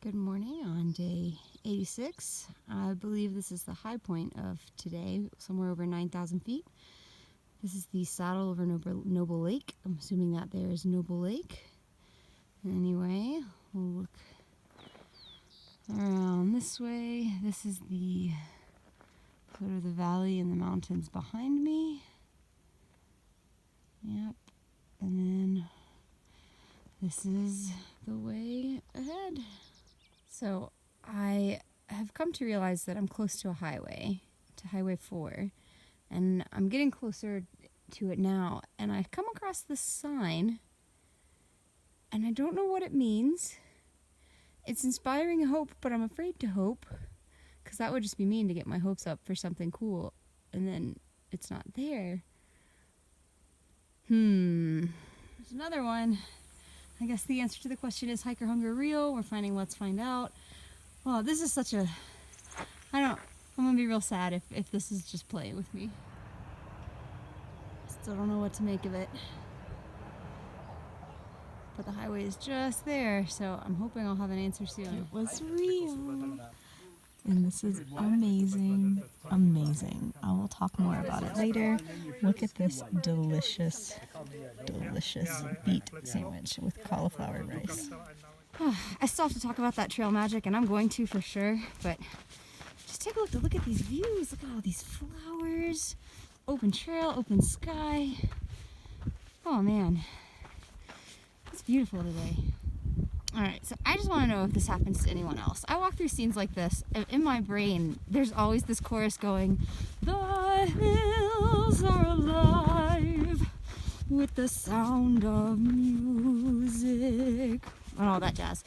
Good morning on day 86. I believe this is the high point of today, somewhere over 9,000 feet. This is the saddle over Noble Lake. I'm assuming that there is Noble Lake. Anyway, we'll look around this way. This is the sort of the valley and the mountains behind me. Yep. And then this is the way ahead. So I have come to realize that I'm close to a highway, to Highway 4, and I'm getting closer to it now, and I've come across this sign, and I don't know what it means. It's inspiring hope, but I'm afraid to hope, because that would just be mean to get my hopes up for something cool, and then it's not there. There's another one. I guess the answer to the question is hiker hunger real. We're finding let's find out. Well, this is such a, I'm gonna be real sad if this is just playing with me. Still don't know what to make of it. But the highway is just there, so I'm hoping I'll have an answer soon. It was real. And this is amazing, amazing. I will talk more about it later. Look at this delicious, delicious beet sandwich with cauliflower rice. I still have to talk about that trail magic, and I'm going to for sure, but just take a look at these views. Look at all these flowers. Open trail, open sky. Oh man, it's beautiful today. Alright, so I just want to know if this happens to anyone else. I walk through scenes like this, and in my brain, there's always this chorus going, "The hills are alive with the sound of music," and all that jazz.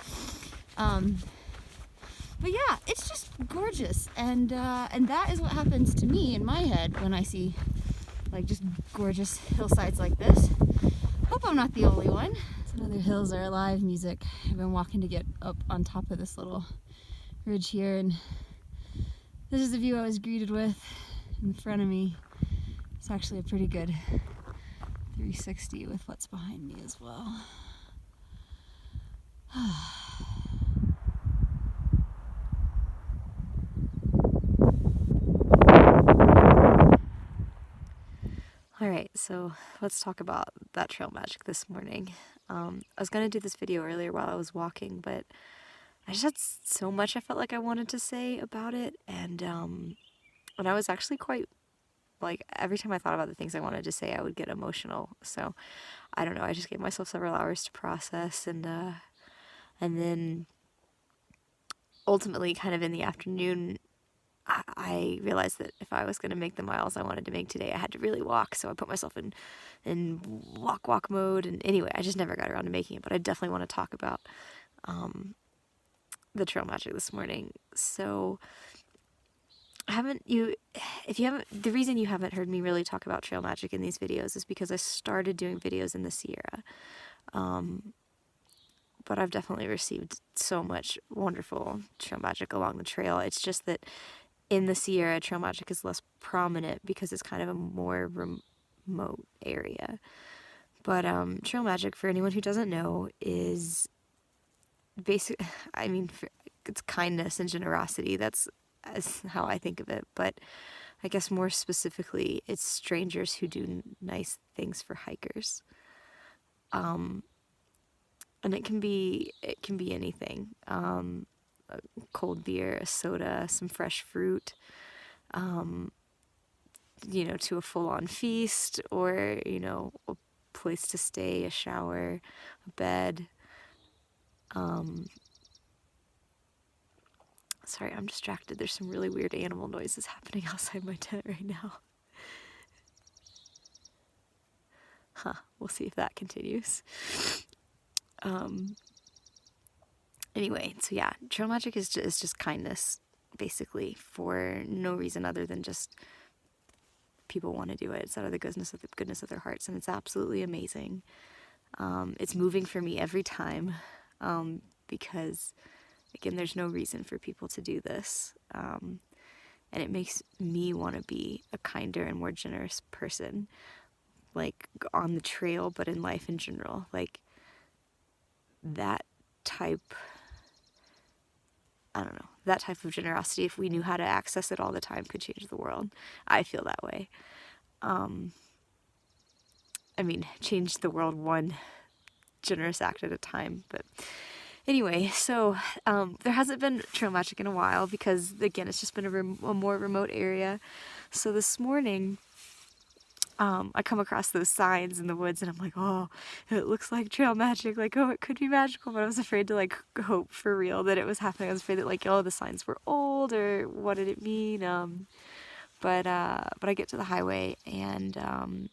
But yeah, it's just gorgeous, and that is what happens to me in my head when I see like just gorgeous hillsides like this. Hope I'm not the only one. It's another hills are alive music. I've been walking to get up on top of this little ridge here, and this is the view I was greeted with in front of me. It's actually a pretty good 360 with what's behind me as well. Alright, so let's talk about that trail magic this morning. I was going to do this video earlier while I was walking, but I just had so much I felt like I wanted to say about it, and I was actually quite, like, every time I thought about the things I wanted to say, I would get emotional. So, I don't know, I just gave myself several hours to process, and then ultimately, kind of in the afternoon, I realized that if I was going to make the miles I wanted to make today, I had to really walk. So I put myself in walk mode. And anyway, I just never got around to making it. But I definitely want to talk about the trail magic this morning. So the reason you haven't heard me really talk about trail magic in these videos is because I started doing videos in the Sierra. But I've definitely received so much wonderful trail magic along the trail. It's just that in the Sierra, trail magic is less prominent because it's kind of a more remote area. But trail magic, for anyone who doesn't know, is it's kindness and generosity. That's how I think of it. But I guess more specifically, it's strangers who do nice things for hikers. And it can be anything. A cold beer, a soda, some fresh fruit, to a full-on feast, or, a place to stay, a shower, a bed. Sorry, I'm distracted. There's some really weird animal noises happening outside my tent right now. We'll see if that continues. Anyway, so yeah, trail magic is just kindness, basically, for no reason other than just people want to do it. It's out of the goodness of their hearts, and it's absolutely amazing. It's moving for me every time, because, again, there's no reason for people to do this, and it makes me want to be a kinder and more generous person, like, on the trail, but in life in general. Like, that type I don't know, that type of generosity, if we knew how to access it all the time, could change the world. I feel that way. I mean, change the world one generous act at a time. But anyway, so there hasn't been trail magic in a while because, again, it's just been a more remote area. So this morning, I come across those signs in the woods and I'm like, oh, it looks like trail magic. Like, oh, it could be magical. But I was afraid to like hope for real that it was happening. I was afraid that like, oh, the signs were old or what did it mean? But I get to the highway and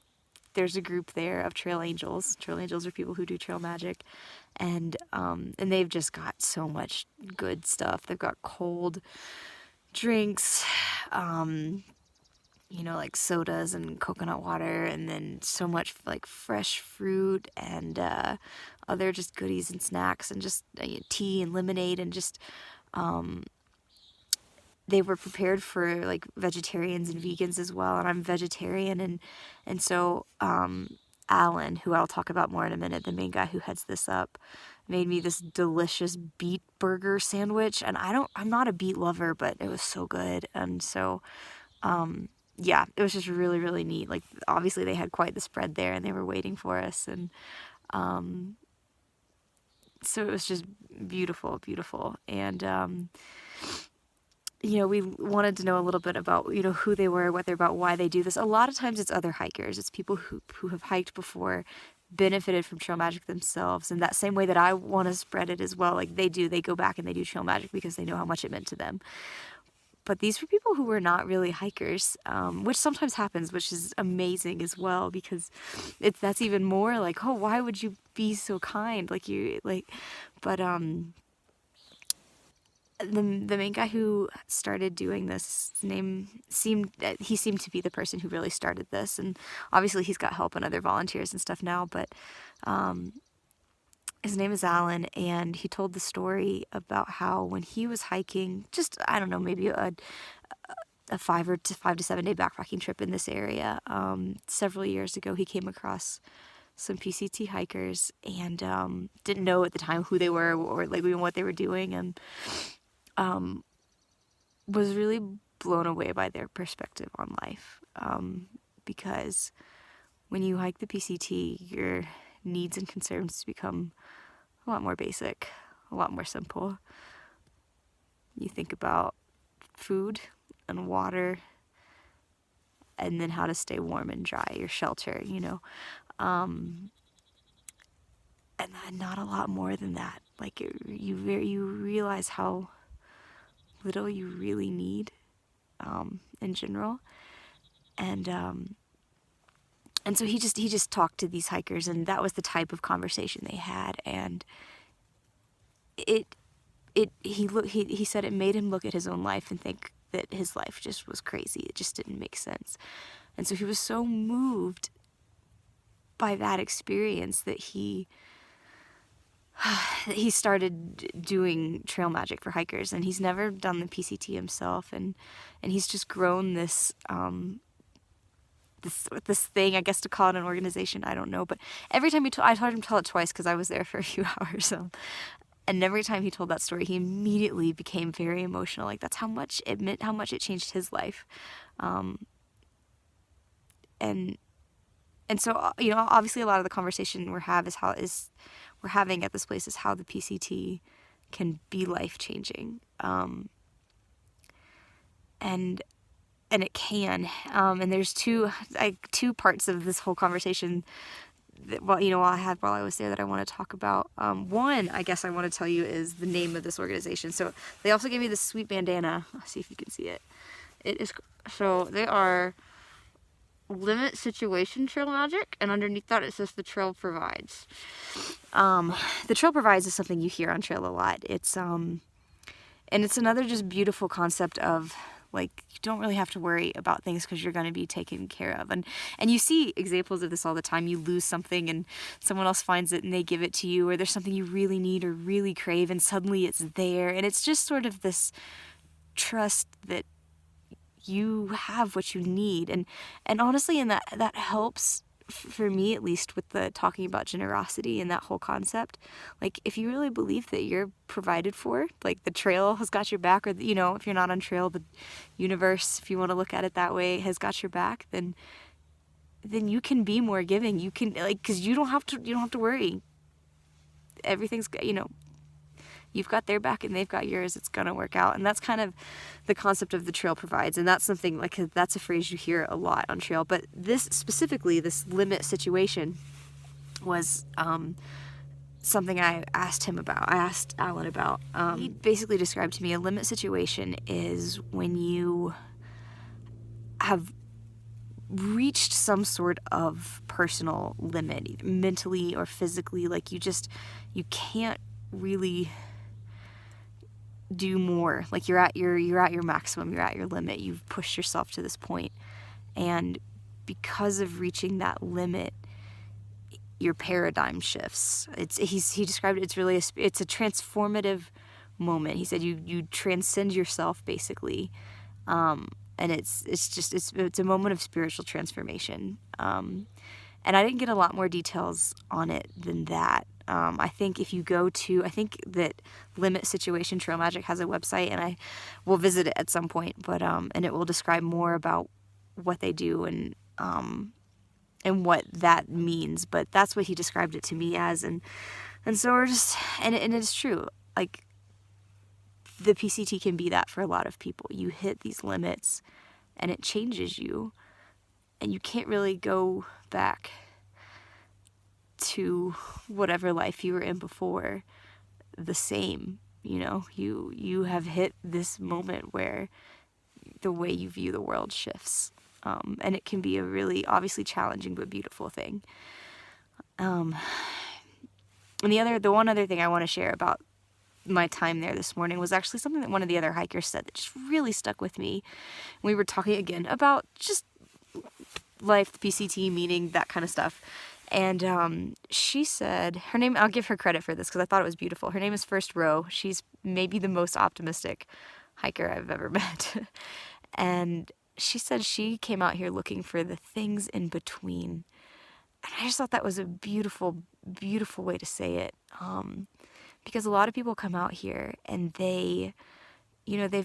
there's a group there of trail angels. Trail angels are people who do trail magic, and they've just got so much good stuff. They've got cold drinks, like sodas and coconut water, and then so much like fresh fruit and other just goodies and snacks, and just tea and lemonade, and just they were prepared for like vegetarians and vegans as well, and I'm vegetarian, and so Alan, who I'll talk about more in a minute, the main guy who heads this up, made me this delicious beet burger sandwich, and I'm not a beet lover, but it was so good. And so yeah, it was just really, really neat. Like, obviously they had quite the spread there and they were waiting for us, and so it was just beautiful, beautiful. And we wanted to know a little bit about, who they were, what they're about, why they do this. A lot of times it's other hikers. It's people who have hiked before, benefited from trail magic themselves. And that same way that I want to spread it as well, like they do, they go back and they do trail magic because they know how much it meant to them. But these were people who were not really hikers, which sometimes happens, which is amazing as well, because that's even more like, oh, why would you be so kind? But the main guy who started doing this, seemed to be the person who really started this, and obviously he's got help and other volunteers and stuff now, but his name is Alan, and he told the story about how when he was hiking, just, I don't know, maybe a 5 to 7 day backpacking trip in this area, several years ago, he came across some PCT hikers and didn't know at the time who they were or like even what they were doing, and was really blown away by their perspective on life, because when you hike the PCT, your needs and concerns become a lot more basic, a lot more simple. You think about food and water, and then how to stay warm and dry, your shelter, and not a lot more than that. Like, you realize how little you really need in general, and so he just talked to these hikers, and that was the type of conversation they had, and he said it made him look at his own life and think that his life just was crazy. It just didn't make sense. And so he was so moved by that experience that he started doing trail magic for hikers, and he's never done the PCT himself, and he's just grown this this thing, I guess to call it an organization, I don't know, but every time I told him to tell it twice because I was there for a few hours, and every time he told that story, he immediately became very emotional. Like, that's how much it meant, how much it changed his life. And so, obviously a lot of the conversation we're having at this place is how the PCT can be life-changing. And it can. And there's two parts of this whole conversation that, while I was there, that I want to talk about. One, I guess I want to tell you, is the name of this organization. So they also gave me this sweet bandana. Let's see if you can see it. So they are Limit Situation Trail Magic, and underneath that it says the trail provides. The trail provides is something you hear on trail a lot. It's and it's another just beautiful concept of, like, you don't really have to worry about things because you're going to be taken care of. And you see examples of this all the time. You lose something and someone else finds it and they give it to you, or there's something you really need or really crave and suddenly it's there. And it's just sort of this trust that you have what you need. And honestly, and that helps for me, at least, with the talking about generosity and that whole concept, like, if you really believe that you're provided for, like, the trail has got your back, or, you know, if you're not on trail, the universe, if you want to look at it that way, has got your back, then you can be more giving. You can, like, because you don't have to worry. Everything's, you know, you've got their back and they've got yours. It's going to work out. And that's kind of the concept of the trail provides. And that's something, like, that's a phrase you hear a lot on trail. But this specifically, this limit situation was something I asked him about. I asked Alan about. He basically described to me a limit situation is when you have reached some sort of personal limit, either mentally or physically. Like, you can't really do more. Like, you're at your maximum, you're at your limit, you've pushed yourself to this point, and because of reaching that limit, your paradigm shifts. He described it, it's a transformative moment. He said you transcend yourself, basically, and it's a moment of spiritual transformation. And I didn't get a lot more details on it than that. I think if you go to, I think that Limit Situation Trail Magic has a website, and I will visit it at some point, but and it will describe more about what they do and what that means. But that's what he described it to me as, and so we're just, and it's true. Like, the PCT can be that for a lot of people. You hit these limits, and it changes you, and you can't really go back to whatever life you were in before the same. You know, you have hit this moment where the way you view the world shifts, and it can be a really, obviously, challenging but beautiful thing. And the one other thing I want to share about my time there this morning was actually something that one of the other hikers said that just really stuck with me. We were talking again about just life, the PCT, meaning, that kind of stuff. And she said, her name, I'll give her credit for this because I thought it was beautiful. Her name is First Row. She's maybe the most optimistic hiker I've ever met. And she said she came out here looking for the things in between. And I just thought that was a beautiful, beautiful way to say it. Because a lot of people come out here and they've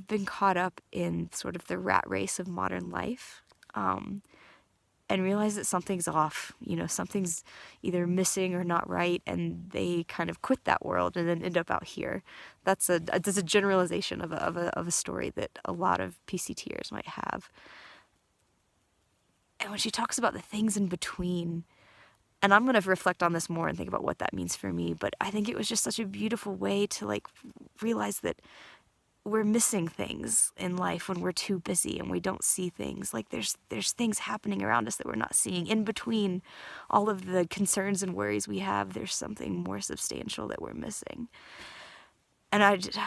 been caught up in sort of the rat race of modern life. And realize that something's off, something's either missing or not right, and they kind of quit that world and then end up out here. That's a generalization of a story that a lot of PCTers might have. And when she talks about the things in between, and I'm going to reflect on this more and think about what that means for me, but I think it was just such a beautiful way to, like, realize that we're missing things in life when we're too busy and we don't see things. Like, there's things happening around us that we're not seeing. In between all of the concerns and worries we have, there's something more substantial that we're missing. And I just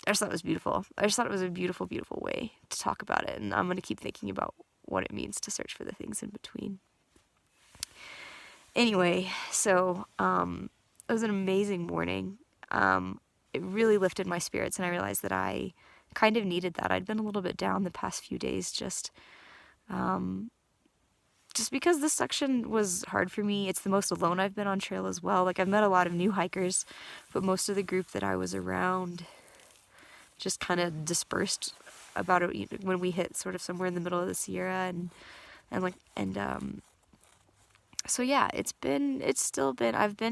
thought it was beautiful. I just thought it was a beautiful, beautiful way to talk about it. And I'm going to keep thinking about what it means to search for the things in between. Anyway, so it was an amazing morning. It really lifted my spirits, and I realized that I kind of needed that. I'd been a little bit down the past few days, just because this section was hard for me. It's the most alone I've been on trail as well. Like, I've met a lot of new hikers, but most of the group that I was around just kind of dispersed about it when we hit sort of somewhere in the middle of the Sierra, so yeah, I've been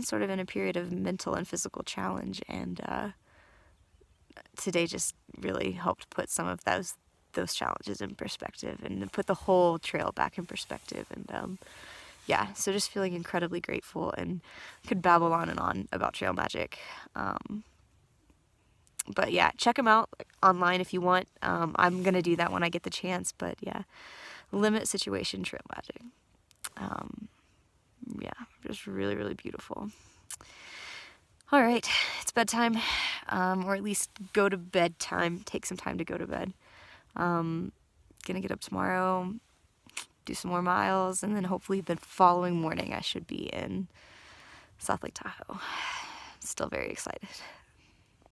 sort of in a period of mental and physical challenge, and today just really helped put some of those challenges in perspective and put the whole trail back in perspective. And yeah, so just feeling incredibly grateful, and could babble on and on about trail magic. But yeah, check them out online if you want. I'm going to do that when I get the chance, but yeah, Limit Situation Trail Magic. Yeah, just really, really beautiful. All right, it's bedtime, or at least go to bed time. Take some time to go to bed. Gonna get up tomorrow, do some more miles, and then hopefully the following morning I should be in South Lake Tahoe. Still very excited.